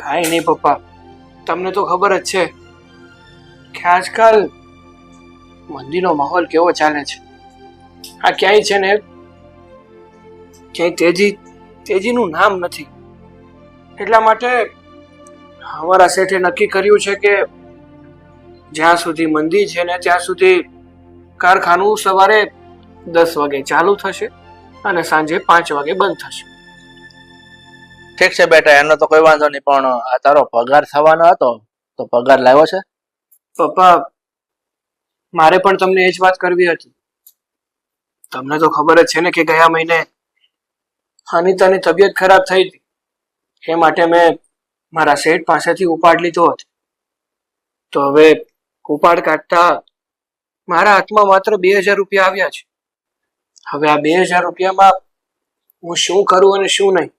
કાંઈ નહીં પપ્પા, તમને તો ખબર જ છે કે આજકાલ મંદીનો માહોલ કેવો ચાલે છે. આ ક્યાંય છે ને ક્યાંય તેજીનું નામ નથી. એટલા માટે અમારા શેઠે નક્કી કર્યું છે કે જ્યાં સુધી મંદી છે ને ત્યાં સુધી કારખાનું સવારે 10 વાગે ચાલુ થશે અને સાંજે 5 વાગે બંધ થશે. ઠીક છે બેટા, એનો તો કોઈ વાંધો નહીં, પણ આ તારો પગાર થવાનો હતો તો પગાર લાવ્યો છે? પપ્પા, મારે પણ તમને એ જ વાત કરવી હતી. તમને તો ખબર જ છે ને કે ગયા મહિને અનિતાની તબિયત ખરાબ થઈ હતી. એ માટે મેં મારા શેઠ પાસેથી ઉપાડ લીધો હતો. તો હવે ઉપાડ કાઢતા મારા હાથમાં માત્ર 2000 રૂપિયા આવ્યા છે. હવે આ 2000 રૂપિયામાં હું શું કરું અને શું નહીં